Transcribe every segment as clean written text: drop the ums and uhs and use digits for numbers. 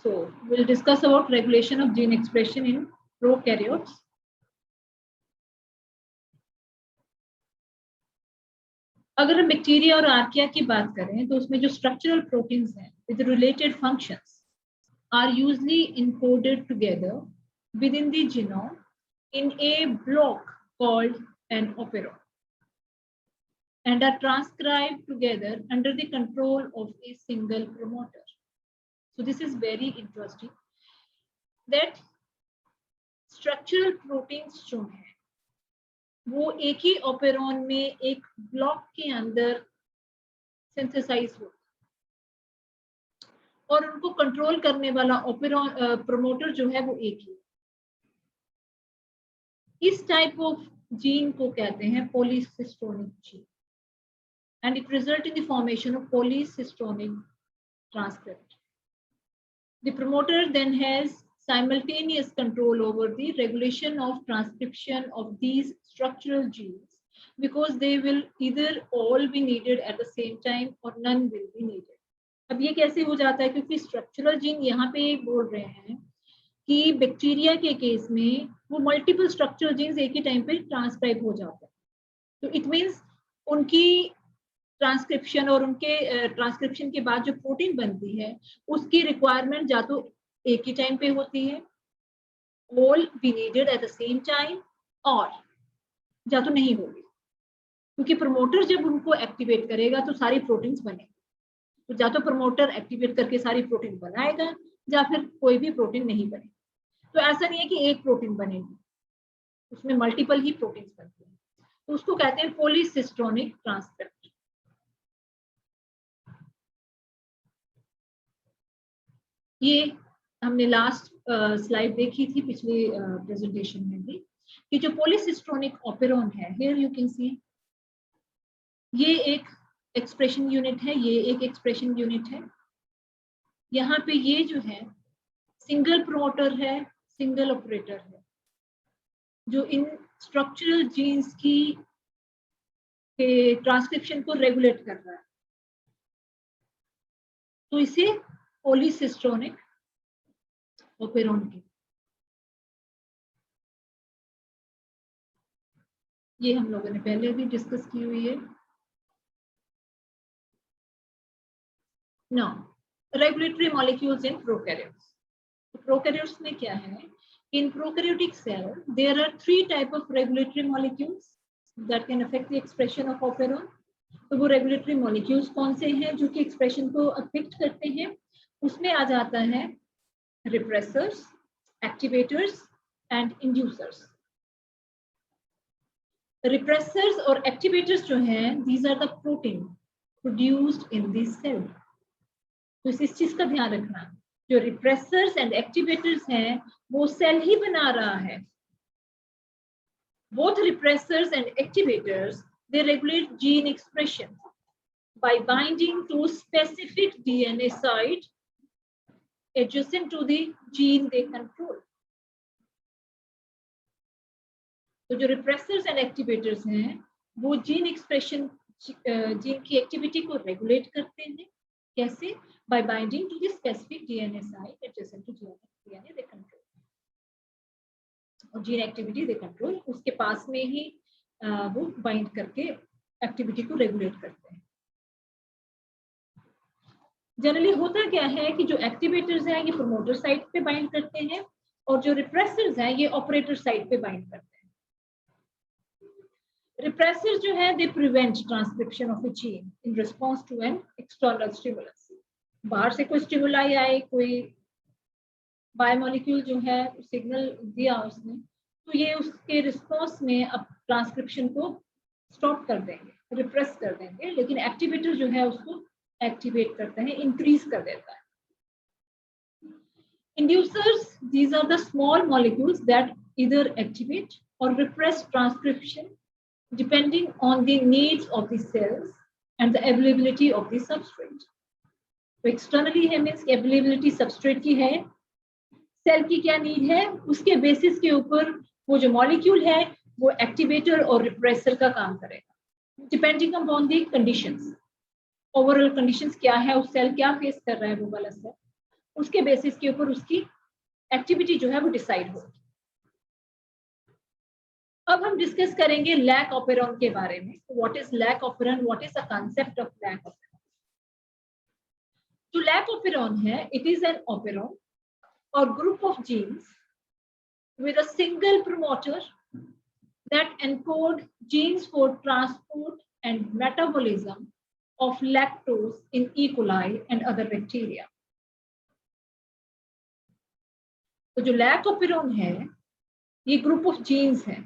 So we'll discuss about regulation of gene expression in prokaryotes. अगर हम bacteria और archaea की बात करें तो उसमें जो स्ट्रक्चरल प्रोटीन्स हैं with related functions are usually encoded together within the genome in a block called an operon and are transcribed together under the control of a single promoter. So this is very interesting that structural proteins जो हैं वो एक ही operon में एक block के अंदर synthesize होते हैं और उनको कंट्रोल करने वाला ओपेरॉन प्रोमोटर जो है वो एक ही। इस टाइप ऑफ जीन को कहते हैं polycistronic gene and it result in the formation of polycistronic transcript. The promoter then has simultaneous control over the regulation of transcription of these structural genes because they will either all be needed at the same time or none will be needed. अब ये कैसे हो जाता है क्योंकि structural gene यहाँ पे बोल रहे हैं कि बैक्टीरिया के केस में वो मल्टीपल स्ट्रक्चरल जीन्स एक ही टाइम पे ट्रांसक्राइब हो जाते हैं, तो इट मींस उनकी ट्रांसक्रिप्शन और उनके ट्रांसक्रिप्शन के बाद जो प्रोटीन बनती है उसकी रिक्वायरमेंट या तो एक ही टाइम पे होती है, all be needed at the same time, और या तो नहीं होगी क्योंकि प्रमोटर जब उनको एक्टिवेट करेगा तो सारी प्रोटीन्स बनेंगी, तो या तो प्रमोटर एक्टिवेट करके सारी प्रोटीन बनाएगा या फिर कोई भी प्रोटीन नहीं बनेगी। तो ऐसा नहीं है कि एक प्रोटीन बनेगी, उसमें मल्टीपल ही प्रोटीन्स बनती हैं, तो उसको कहते हैं पॉलीसिस्टोनिक ट्रांसक्रिप्ट। ये हमने लास्ट स्लाइड देखी थी पिछली प्रेजेंटेशन में भी कि जो पॉलीसिस्टोनिक ओपेरॉन है, हियर यू कैन सी, ये एक एक्सप्रेशन यूनिट है, ये एक एक्सप्रेशन यूनिट है। यहाँ पे ये जो है सिंगल प्रोमोटर है, सिंगल ऑपरेटर है जो इन स्ट्रक्चरल जीन्स की ट्रांसक्रिप्शन को रेगुलेट कर रहा है, तो इसे पॉलीसिस्टोनिक ओपेरॉन के, ये हम लोगों ने पहले भी डिस्कस की हुई है। Now, regulatory molecules in prokaryotes. Prokaryotes में क्या है? In prokaryotic cell, there are three type of regulatory molecules that can affect the expression of operon. तो वो regulatory molecules कौन से हैं जो कि expression को affect करते हैं? उसमें आ जाता है repressors, activators and inducers. Repressors और activators जो हैं, these are the protein produced in this cell. तो इस चीज का ध्यान रखना, जो रिप्रेसर्स एंड एक्टिवेटर्स हैं वो सेल ही बना रहा है। Both repressors and activators they regulate gene expression by binding to specific DNA site adjacent to the gene they control. तो जो रिप्रेसर्स एंड एक्टिवेटर्स हैं वो जीन एक्सप्रेशन, जीन की एक्टिविटी को रेगुलेट करते हैं। कैसे? By binding to the specific DNA site adjacent to DNA they control, और gene activity they control, उसके पास में ही वो बाइंड करके एक्टिविटी को रेगुलेट करते हैं। जनरली होता क्या है कि जो एक्टिवेटर्स हैं ये प्रमोटर साइट पे बाइंड करते हैं और जो रिप्रेसर्स हैं ये ऑपरेटर साइट पे बाइंड करते हैं। रिप्रेसर्स जो है they prevent transcription of a gene in response to an external stimulus. बाहर से कोई स्टिमुलाई आए, कोई बायोमोलिक्यूल जो है सिग्नल दिया उसने, तो ये उसके रिस्पॉन्स में अब ट्रांसक्रिप्शन को स्टॉप कर देंगे, रिप्रेस कर देंगे, लेकिन एक्टिवेटर जो है उसको एक्टिवेट करते हैं, इंक्रीज कर देता है। Inducers, these are the small molecules that either activate or repress transcription depending on the needs of the cells and the availability of the substrate. तो एक्सटर्नली है मीन्स अवेलेबिलिटी सबस्ट्रेट की है, cell की क्या need है, उसके basis के ऊपर वो जो मॉलिक्यूल है वो एक्टिवेटर और रिप्रेसर का काम करेगा depending upon the conditions. Overall conditions क्या है, उस सेल क्या फेस कर रहा है वो वाला सेल, उसके बेसिस के ऊपर उसकी एक्टिविटी जो है वो डिसाइड होगी। अब हम डिस्कस करेंगे लैक ऑपेरॉन के बारे में। What is lac operon, what is the concept of lac operon. जो लैक ऑपेरॉन है, इट इज एन ऑपेरॉन और group of genes with a single promoter that encode genes for transport and metabolism of lactose in E. coli and other bacteria. तो जो lac operon है, ये group of jeans है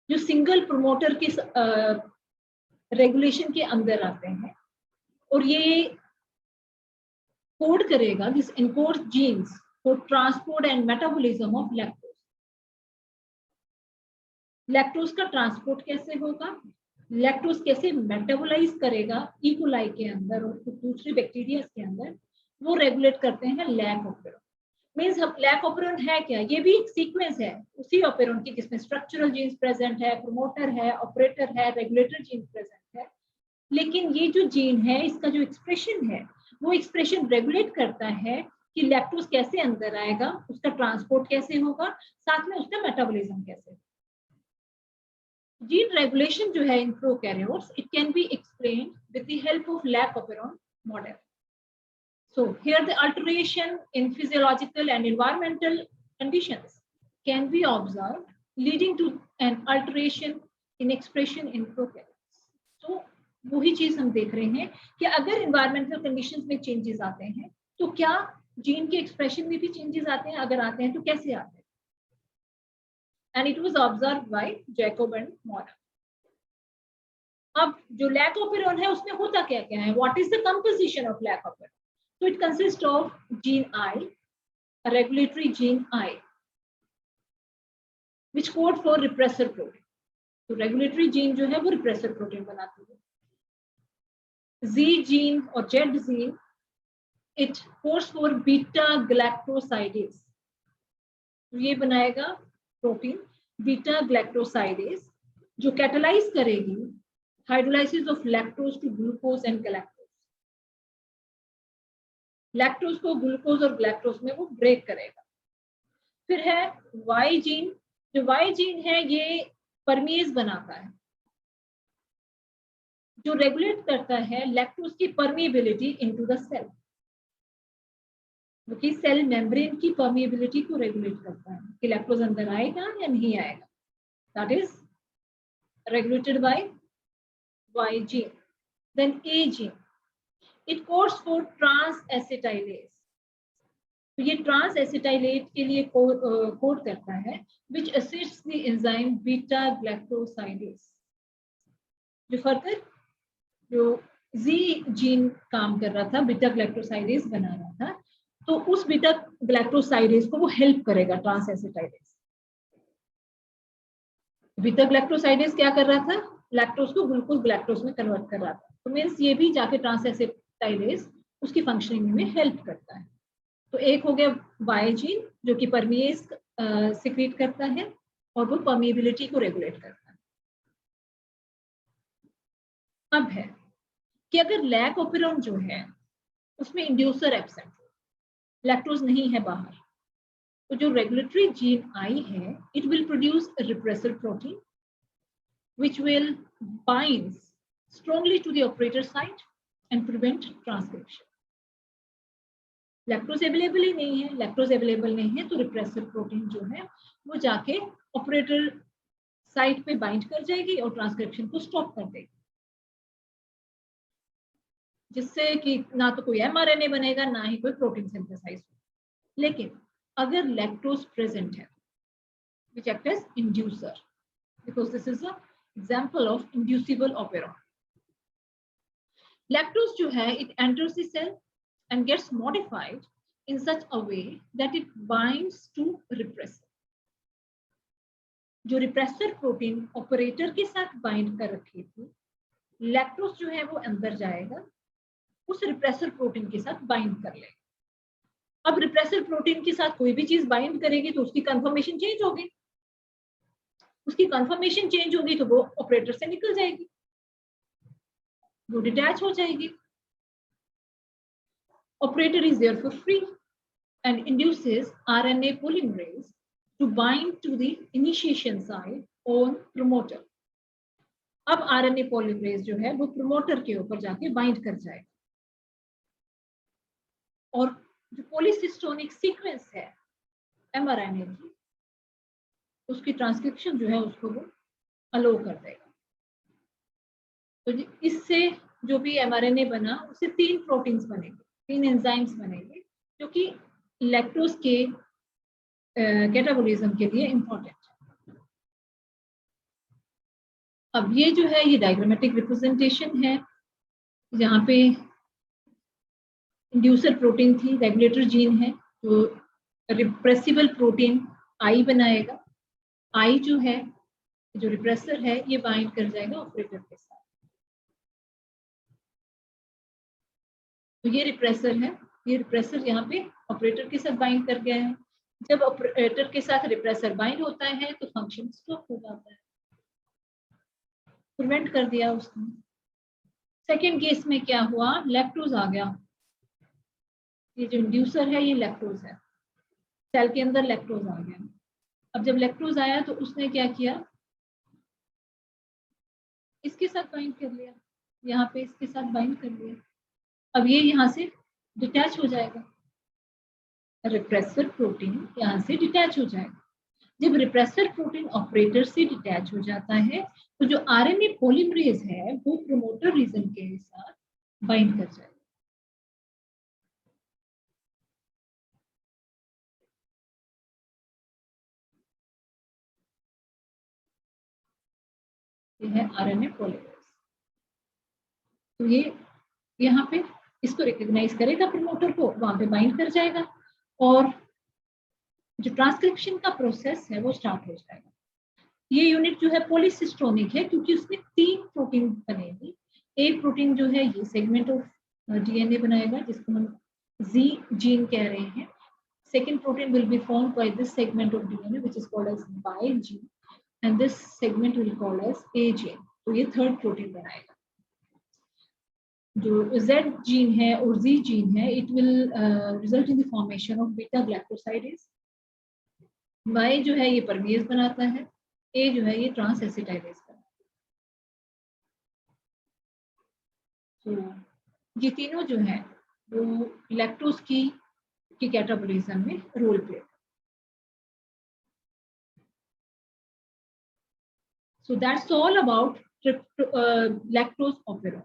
जो single promoter के regulation के अंदर आते हैं और ये कोड करेगा, this encodes genes for transport and metabolism of lactose. Lactose का ट्रांसपोर्ट कैसे होगा, लैक्टोज कैसे मेटाबोलाइज करेगा ई कोलाई के अंदर और दूसरे बैक्टीरिया के अंदर, वो रेगुलेट करते हैं lac operon. Means lac operon है क्या, ये भी एक सीक्वेंस है उसी ऑपेरॉन की जिसमें स्ट्रक्चरल जीन्स प्रेजेंट है, प्रोमोटर है, ऑपरेटर है, रेगुलेटर जीन प्रेजेंट है। लेकिन ये जो जीन है, इसका जो एक्सप्रेशन है, वो एक्सप्रेशन रेगुलेट करता है कि लैक्टोज कैसे अंदर आएगा, उसका ट्रांसपोर्ट कैसे होगा, साथ में उसका मेटाबॉलिज्म कैसे होगा। Gene regulation जो है in prokaryotes, it can be explained with the help of lac operon model. So here the alteration in physiological and environmental conditions can be observed, leading to an alteration in expression in prokaryotes. So वही चीज हम देख रहे हैं कि अगर environmental conditions में changes आते हैं तो क्या gene के expression में भी changes आते हैं, अगर आते हैं तो कैसे आते हैं। And it was observed by Jacob and Mora. अब जो लैक ऑपेरॉन है उसमें होता क्या क्या है, what is the composition of lac operon? So it consists of gene I, a regulatory gene I, which code for repressor protein. तो regulatory gene जो है वो रिप्रेसर प्रोटीन बनाती है। Z जीन और Z gene, it codes for beta galactosidase. तो ये बनाएगा प्रोटीन बीटा ग्लैक्टोसाइडेज जो कैटालाइज करेगी hydrolysis of lactose to glucose and galactose. Lactose को ग्लूकोज और ग्लैक्टोज में वो ब्रेक करेगा। फिर है वाई जीन, जो वाई जीन है ये परमेज बनाता है जो रेगुलेट करता है लैक्टोज की परमिएबिलिटी इनटू द सेल, जो कि सेल मेम्ब्रेन की परमिएबिलिटी को रेगुलेट करता है कि लैक्टोज अंदर आएगा या नहीं आएगा। That is regulated by Y gene. Then A gene, it codes for trans-acetylase. तो ये trans-acetylase के लिए कोड करता है which assists the enzyme beta galactosidase. जो फर्दर जो Z जीन काम कर रहा था, बीटा ग्लैक्टोसाइडेज बना रहा था, तो उस बीटा ग्लैक्टोसाइडेज को वो हेल्प करेगा ट्रांस-एसिटाइलेज। बीटा ग्लैक्टोसाइडेज क्या कर रहा था, लैक्टोज को ग्लूकोज ग्लैक्टोज में कन्वर्ट कर रहा था। तो मींस ये भी जाके ट्रांसएसिटाइलेज उसकी फंक्शनिंग में हेल्प करता है। तो एक हो गया वाई जीन जो कि परमिएज सिक्रीट करता है और वो परमिएबिलिटी को रेगुलेट करता है। अब है कि अगर लैक ऑपेरॉन जो है उसमें इंड्यूसर एब्सेंट, लैक्टोज नहीं है बाहर, तो जो रेगुलेटरी जीन आई है, it will produce repressor protein which will bind strongly to the operator site and prevent transcription. Lactose available ही नहीं है, लैक्टोज अवेलेबल नहीं है तो रिप्रेसर प्रोटीन जो है वो जाके ऑपरेटर साइट पे बाइंड कर जाएगी और ट्रांसक्रिप्शन को स्टॉप कर देगी, जिससे कि ना तो कोई mRNA बनेगा ना ही कोई प्रोटीन सिंथेसाइज हो। लेकिन अगर लैक्टोज प्रेजेंट है which act as inducer, because this is a example of inducible operon. Lactose जो है it enters the cell and gets modified in such a way that it binds to repressor. जो repressor protein operator के साथ bind कर रखी थी, lactose जो है वो अंदर जाएगा, उस रिप्रेसर प्रोटीन के साथ बाइंड कर लेगा। अब रिप्रेसर प्रोटीन के साथ कोई भी चीज बाइंड करेगी तो उसकी कन्फर्मेशन चेंज होगी, उसकी कन्फर्मेशन चेंज होगी तो वो ऑपरेटर से निकल जाएगी, वो डिटैच हो जाएगी। Operator is therefore free, and induces RNA polymerase to bind to the initiation site on promoter. अब RNA polymerase जो है वो promoter के ऊपर जाके bind कर जाएगा और जो polycystonic sequence है mRNA की, उसकी ट्रांसक्रिप्शन जो है उसको वो अलो कर देगा। तो इससे जो भी mRNA बना उससे 3 प्रोटीन्स बनेंगे, 3 एंजाइम्स बनेंगे जो कि लैक्टोज के कैटाबोलिज्म के लिए इंपॉर्टेंट है। अब ये जो है ये डायग्रामेटिक रिप्रेजेंटेशन है, जहाँ पे इंड्यूसर प्रोटीन थी, रेगुलेटर जीन है जो रिप्रेसिबल प्रोटीन आई बनाएगा। आई जो है जो रिप्रेसर है ये बाइंड कर जाएगा ऑपरेटर के साथ। तो ये रिप्रेसर है, ये रिप्रेसर यहाँ पे ऑपरेटर के साथ बाइंड कर गया है। जब ऑपरेटर के साथ रिप्रेसर बाइंड होता है तो फंक्शन स्टॉप हो जाता है, प्रिवेंट कर दिया उसने। सेकेंड केस में क्या हुआ, लैक्टोज आ गया। ये जो इंड्यूसर है ये लैक्टोज है, सेल के अंदर लैक्टोज आ गया। अब जब लैक्टोज आया तो उसने क्या किया, इसके साथ बाइंड कर लिया, यहाँ पे इसके साथ बाइंड कर लिया। अब ये यहाँ से डिटैच हो जाएगा, रिप्रेसर प्रोटीन यहाँ से डिटैच हो जाएगा। जब रिप्रेसर प्रोटीन ऑपरेटर से डिटैच हो जाता है तो जो आरएनए पॉलीमरेज है वो प्रोमोटर रीजन के साथ बाइंड कर जाएगा। ये है आरएनए पॉलीमरेज। तो ये यहाँ पे इसको रिकॉग्नाइज करेगा प्रोमोटर को, वहां पे बाइंड कर जाएगा और जो ट्रांसक्रिप्शन का प्रोसेस है वो स्टार्ट हो जाएगा। ये यूनिट जो है पॉलीसिस्टोनिक है क्योंकि उसमें 3 प्रोटीन बनेगी। एक प्रोटीन जो है ये सेगमेंट ऑफ डीएनए बनाएगा जिसको हम जी जीन कह रहे हैं। Second protein will be formed by this segment of DNA which is called as by gene and this segment will called as a gene. तो ये थर्ड प्रोटीन बनाएगा। जो Z जीन है और Z जीन है it will result in the formation of beta glycosidase. Y जो है ये परमेज बनाता है, A जो है ये ट्रांस एसिटाइलेज बनाता है। तो ये तीनों जो है वो लैक्टोज की कैटाबोलिज्म में role play. So that's all about lactose operon.